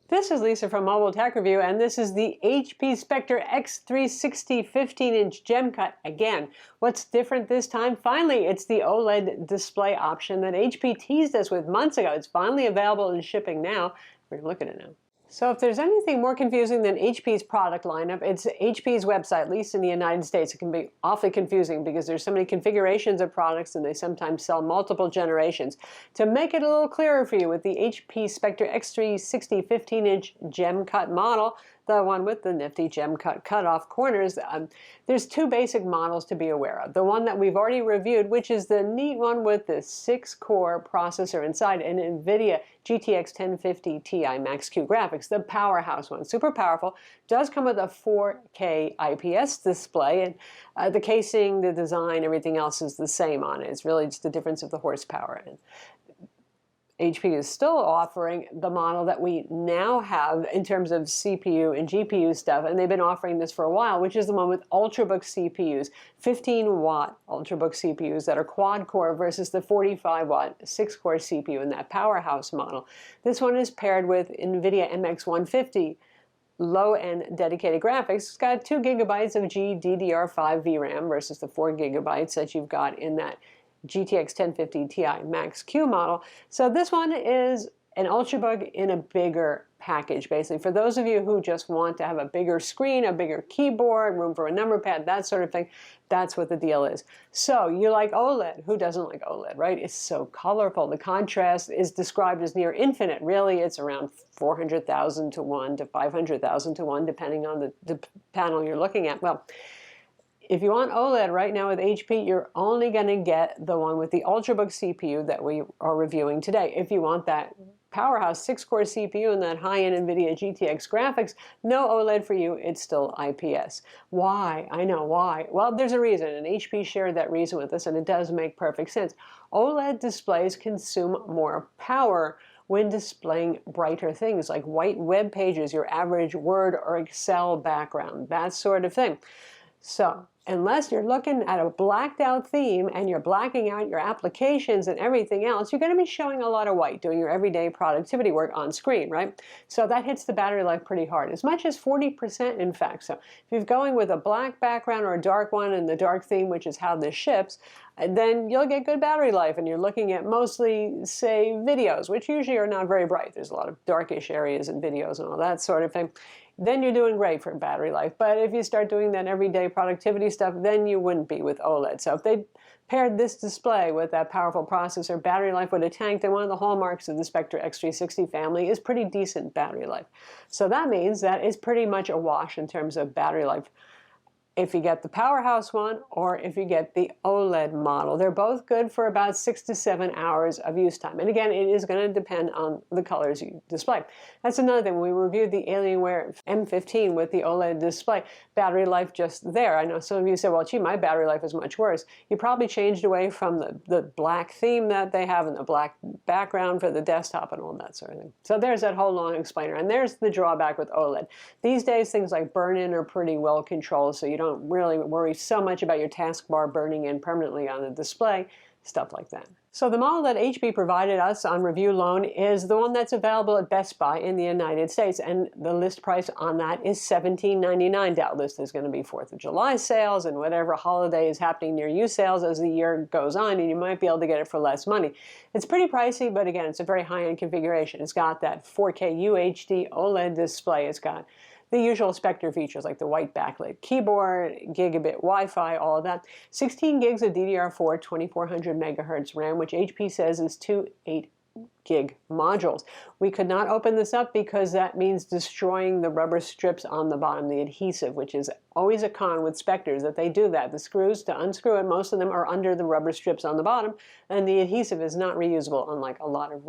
This is Lisa from MobileTechReview, and this is the HP Spectre X360 15-inch gem cut. Again, what's different this time? Finally, it's the OLED display option that HP teased us with months ago. It's finally available in shipping now. We're going to look at it now. So if there's anything more confusing than HP's product lineup, it's HP's website, at least in the United States. It can be awfully confusing because there's so many configurations of products and they sometimes sell multiple generations. To make it a little clearer for you, with the HP Spectre X360 15-inch gem cut model, the one with the nifty gem cut cutoff corners, there's two basic models to be aware of. The one that we've already reviewed, which is the neat one with the 6-core processor inside an NVIDIA GTX 1050 Ti Max-Q graphics, the powerhouse one, super powerful, does come with a 4K IPS display, and the casing, the design, everything else is the same on it. It's really just the difference of the horsepower. And HP is still offering the model that we now have in terms of CPU and GPU stuff, and they've been offering this for a while, which is the one with Ultrabook CPUs, 15-watt Ultrabook CPUs that are quad-core versus the 45-watt 6-core CPU in that powerhouse model. This one is paired with NVIDIA MX150 low-end dedicated graphics. It's got 2 gigabytes of GDDR5 VRAM versus the 4 gigabytes that you've got in that GTX 1050 Ti Max-Q model. So this one is an Ultrabook in a bigger package, basically. For those of you who just want to have a bigger screen, a bigger keyboard, room for a number pad, that sort of thing, that's what the deal is. So you like OLED. Who doesn't like OLED, right? It's so colorful. The contrast is described as near infinite. Really, it's around 400,000 to 1 to 500,000 to 1, depending on the panel you're looking at. Well, if you want OLED right now with HP, you're only going to get the one with the Ultrabook CPU that we are reviewing today. If you want that powerhouse 6-core CPU and that high-end NVIDIA GTX graphics, no OLED for you, it's still IPS. Why? I know, why? Well, there's a reason, and HP shared that reason with us, and it does make perfect sense. OLED displays consume more power when displaying brighter things like white web pages, your average Word or Excel background, that sort of thing. So, unless you're looking at a blacked out theme and you're blacking out your applications and everything else, you're going to be showing a lot of white doing your everyday productivity work on screen, right? So that hits the battery life pretty hard, as much as 40% in fact. So if you're going with a black background or a dark one and the dark theme, which is how this ships, then you'll get good battery life, and you're looking at mostly, say, videos, which usually are not very bright. There's a lot of darkish areas in videos and all that sort of thing. Then you're doing great for battery life. But if you start doing that everyday productivity stuff, then you wouldn't be with OLED. So if they paired this display with that powerful processor, battery life would have tanked, and one of the hallmarks of the Spectre X360 family is pretty decent battery life. So that means that it's pretty much a wash in terms of battery life if you get the powerhouse one or if you get the OLED model. They're both good for about 6 to 7 hours of use time. And again, it is going to depend on the colors you display. That's another thing. When we reviewed the Alienware M15 with the OLED display, battery life just there. I know some of you said, well, gee, my battery life is much worse. You probably changed away from the black theme that they have and the black background for the desktop and all that sort of thing. So there's that whole long explainer. And there's the drawback with OLED. These days, things like burn-in are pretty well controlled, so you don't really worry so much about your taskbar burning in permanently on the display, stuff like that. So the model that HP provided us on review loan is the one that's available at Best Buy in the United States, and the list price on that is $17.99. Doubtless there's going to be 4th of July sales and whatever holiday is happening near you sales as the year goes on, and you might be able to get it for less money. It's pretty pricey, but again, it's a very high-end configuration. It's got that 4K UHD OLED display. It's got the usual Spectre features like the white backlit keyboard, gigabit Wi-Fi, all of that. 16 gigs of DDR4, 2400 megahertz RAM, which HP says is 2 8-gig modules. We could not open this up because that means destroying the rubber strips on the bottom, the adhesive, which is always a con with Spectres that they do that. The screws to unscrew it, most of them are under the rubber strips on the bottom, and the adhesive is not reusable, unlike a lot of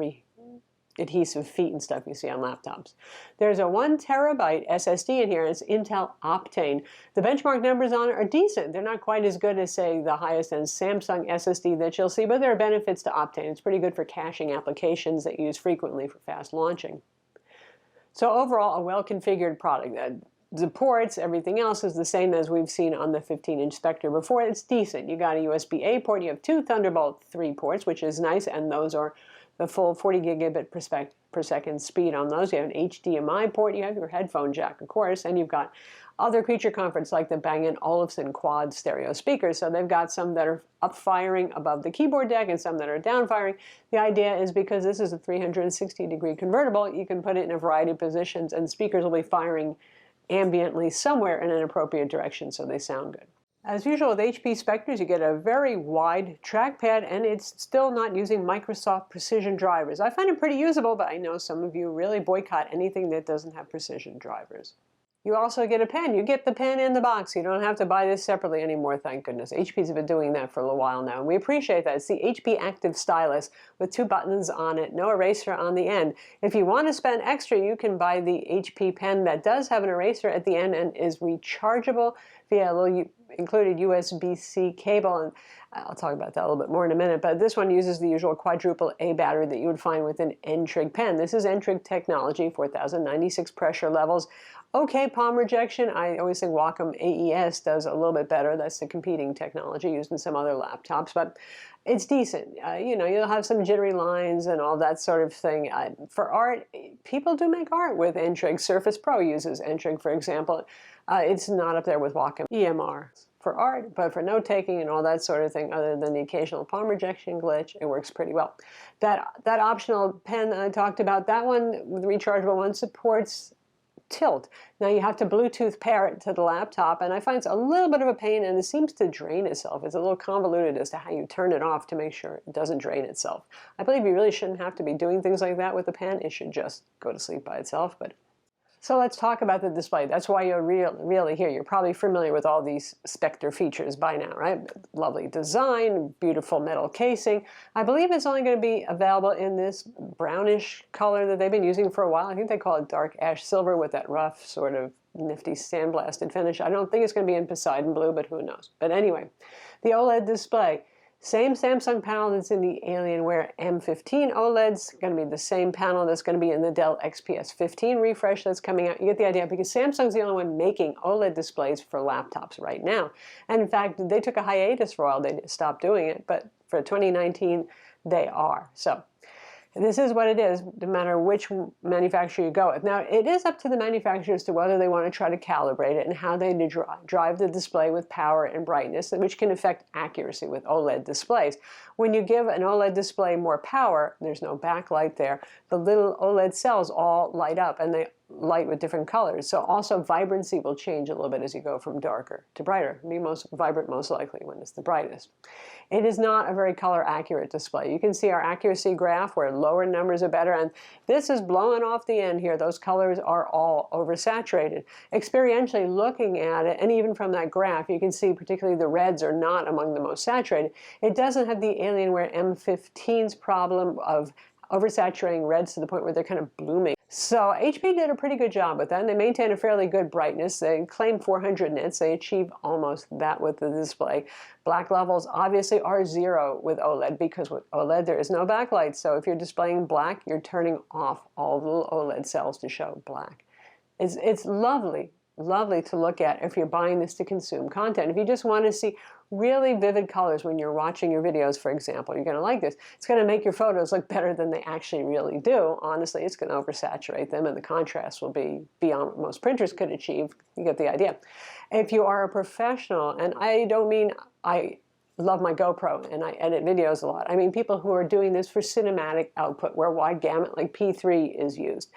adhesive feet and stuff you see on laptops. There's a 1 terabyte SSD in here. It's Intel Optane. The benchmark numbers on it are decent. They're not quite as good as, say, the highest end Samsung SSD that you'll see, but there are benefits to Optane. It's pretty good for caching applications that you use frequently for fast launching. So overall, a well-configured product. the ports, everything else is the same as we've seen on the 15-inch Spectre before. It's decent. You got a USB-A port. You have two Thunderbolt 3 ports, which is nice, and those are the full 40 gigabit per second speed on those. You have an HDMI port. You have your headphone jack, of course, and you've got other creature comforts like the Bang & Olufsen quad stereo speakers. So they've got some that are up firing above the keyboard deck and some that are down firing. The idea is because this is a 360-degree convertible, you can put it in a variety of positions and speakers will be firing ambiently somewhere in an appropriate direction so they sound good. As usual with HP Spectres, you get a very wide trackpad and it's still not using Microsoft precision drivers. I find it pretty usable, but I know some of you really boycott anything that doesn't have precision drivers. You also get a pen. You get the pen in the box. You don't have to buy this separately anymore, thank goodness. HP's been doing that for a little while now, and we appreciate that. It's the HP Active Stylus with 2 buttons on it, no eraser on the end. If you want to spend extra, you can buy the HP pen that does have an eraser at the end and is rechargeable via a little included USB-C cable, and I'll talk about that a little bit more in a minute, but this one uses the usual quadruple A battery that you would find with an n-trig pen. This is n-trig technology, 4096 pressure levels. Okay, palm rejection. I always think Wacom AES does a little bit better. That's the competing technology used in some other laptops, but it's decent. You know, you'll have some jittery lines and all that sort of thing. For art, people do make art with n-trig. Surface Pro uses n-trig, for example. It's not up there with Wacom EMR for art, but for note-taking and all that sort of thing, other than the occasional palm rejection glitch, it works pretty well. That optional pen that I talked about, that one, the rechargeable one, supports tilt. Now you have to Bluetooth pair it to the laptop, and I find it's a little bit of a pain, and it seems to drain itself. It's a little convoluted as to how you turn it off to make sure it doesn't drain itself. I believe you really shouldn't have to be doing things like that with the pen. It should just go to sleep by itself. But so let's talk about the display. That's why you're really here. You're probably familiar with all these Spectre features by now, right? Lovely design, beautiful metal casing. I believe it's only going to be available in this brownish color that they've been using for a while. I think they call it dark ash silver with that rough sort of nifty sandblasted finish. I don't think it's going to be in Poseidon blue, but who knows. But anyway, the OLED display. Same Samsung panel that's in the Alienware M15 OLED's going to be the same panel that's going to be in the Dell XPS 15 refresh that's coming out. You get the idea, because Samsung's the only one making OLED displays for laptops right now. And in fact, they took a hiatus for a while. They stopped doing it, but for 2019, they are. So this is what it is, no matter which manufacturer you go with. Now, it is up to the manufacturer as to whether they want to try to calibrate it and how they drive the display with power and brightness, which can affect accuracy with OLED displays. When you give an OLED display more power, there's no backlight there, the little OLED cells all light up, and they light with different colors. So also vibrancy will change a little bit as you go from darker to brighter. It'll be most vibrant most likely when it's the brightest. It is not a very color accurate display. You can see our accuracy graph where lower numbers are better, and this is blowing off the end here. Those colors are all oversaturated. Experientially looking at it, and even from that graph, you can see particularly the reds are not among the most saturated. It doesn't have the Alienware M15's problem of oversaturating reds to the point where they're kind of blooming. So HP did a pretty good job with that, and they maintain a fairly good brightness. They claim 400 nits. They achieve almost that with the display. Black levels obviously are 0 with OLED, because with OLED there is no backlight. So if you're displaying black, you're turning off all the little OLED cells to show black. It's lovely to look at if you're buying this to consume content. If you just want to see really vivid colors when you're watching your videos, for example, you're going to like this. It's going to make your photos look better than they actually really do. Honestly, it's going to oversaturate them, and the contrast will be beyond what most printers could achieve. You get the idea. If you are a professional, and I don't mean I love my GoPro and I edit videos a lot. I mean people who are doing this for cinematic output where wide gamut like P3 is used.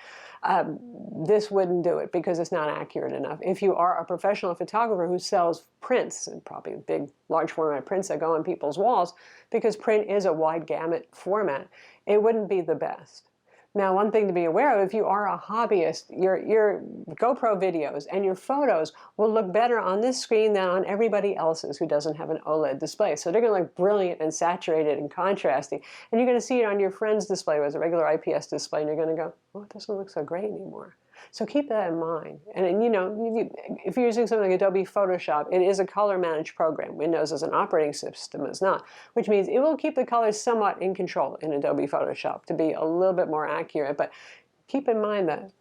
This wouldn't do it because it's not accurate enough. If you are a professional photographer who sells prints, and probably big, large format prints that go on people's walls, because print is a wide gamut format, it wouldn't be the best. Now, one thing to be aware of, if you are a hobbyist, your GoPro videos and your photos will look better on this screen than on everybody else's who doesn't have an OLED display. So they're going to look brilliant and saturated and contrasty. And you're going to see it on your friend's display as a regular IPS display, and you're going to go, oh, it doesn't look so great anymore. So keep that in mind. And you know, if you're using something like Adobe Photoshop, it is a color managed program. Windows as an operating system is not, which means it will keep the colors somewhat in control in Adobe Photoshop to be a little bit more accurate. But keep in mind that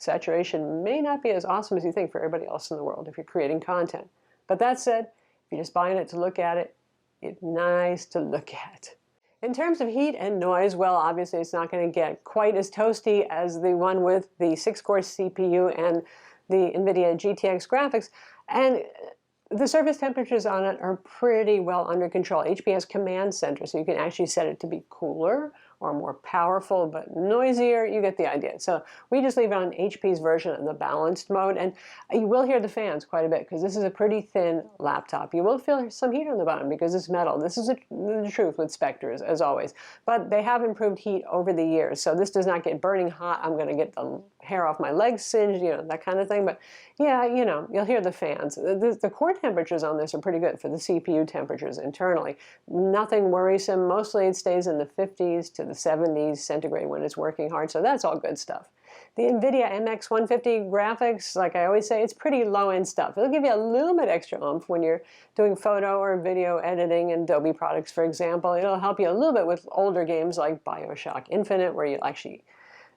Saturation may not be as awesome as you think for everybody else in the world if you're creating content. But that said, if you're just buying it to look at it, it's nice to look at. In terms of heat and noise, well, obviously it's not going to get quite as toasty as the one with the 6-core CPU and the NVIDIA GTX graphics. And the surface temperatures on it are pretty well under control. HP has command center, so you can actually set it to be cooler or more powerful but noisier. You get the idea. So we just leave it on HP's version in the balanced mode, and you will hear the fans quite a bit because this is a pretty thin laptop. You will feel some heat on the bottom because it's metal. This is the truth with Spectres, as always. But they have improved heat over the years, so this does not get burning hot. I'm going to get the hair off my legs singed, that kind of thing. But yeah, you'll hear the fans. The core temperatures on this are pretty good for the CPU temperatures internally. Nothing worrisome. Mostly it stays in the 50s to the 70s centigrade when it's working hard, so that's all good stuff. The NVIDIA MX150 graphics, like I always say, it's pretty low-end stuff. It'll give you a little bit extra oomph when you're doing photo or video editing in Adobe products, for example. It'll help you a little bit with older games like BioShock Infinite, where you actually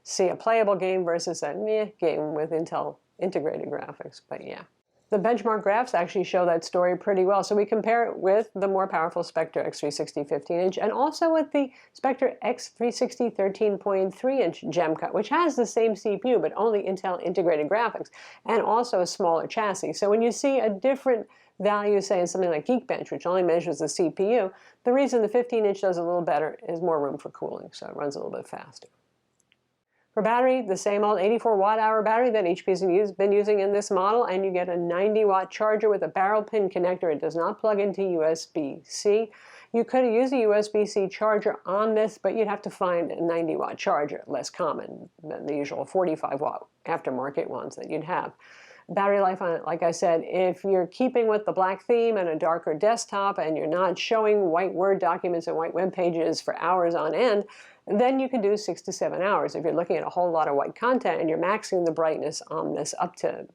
see a playable game versus a meh game with Intel integrated graphics, but yeah. The benchmark graphs actually show that story pretty well. So we compare it with the more powerful Spectre x360 15-inch and also with the Spectre x360 13.3-inch gem cut, which has the same CPU but only Intel integrated graphics and also a smaller chassis. So when you see a different value, say in something like Geekbench, which only measures the CPU, the reason the 15-inch does a little better is more room for cooling, so it runs a little bit faster. For battery, the same old 84 watt-hour battery that HP's been using in this model, and you get a 90-watt charger with a barrel pin connector. It does not plug into USB-C. You could use a USB-C charger on this, but you'd have to find a 90-watt charger, less common than the usual 45-watt aftermarket ones that you'd have. Battery life on it, like I said, if you're keeping with the black theme and a darker desktop and you're not showing white Word documents and white web pages for hours on end, then you can do 6 to 7 hours. If you're looking at a whole lot of white content and you're maxing the brightness on this up to,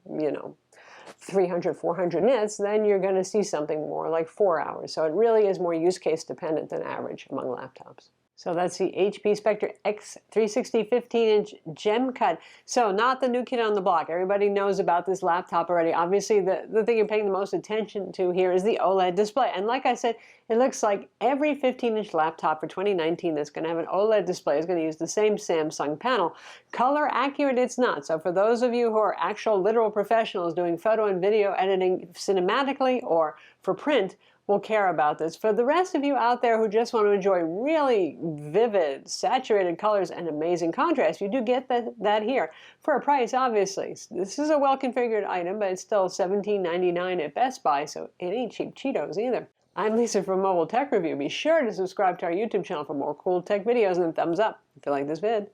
300, 400 nits, then you're going to see something more like 4 hours. So it really is more use case dependent than average among laptops. So that's the HP Spectre x360 15-inch gem cut. So not the new kid on the block. Everybody knows about this laptop already. Obviously, the thing you're paying the most attention to here is the OLED display. And like I said, it looks like every 15-inch laptop for 2019 that's going to have an OLED display is going to use the same Samsung panel. Color accurate, it's not. So for those of you who are actual literal professionals doing photo and video editing cinematically or for print, will care about this. For the rest of you out there who just want to enjoy really vivid, saturated colors and amazing contrast, you do get that here for a price, obviously. This is a well-configured item, but it's still $17.99 at Best Buy, so it ain't cheap Cheetos either. I'm Lisa from Mobile Tech Review. Be sure to subscribe to our YouTube channel for more cool tech videos and a thumbs up if you like this vid.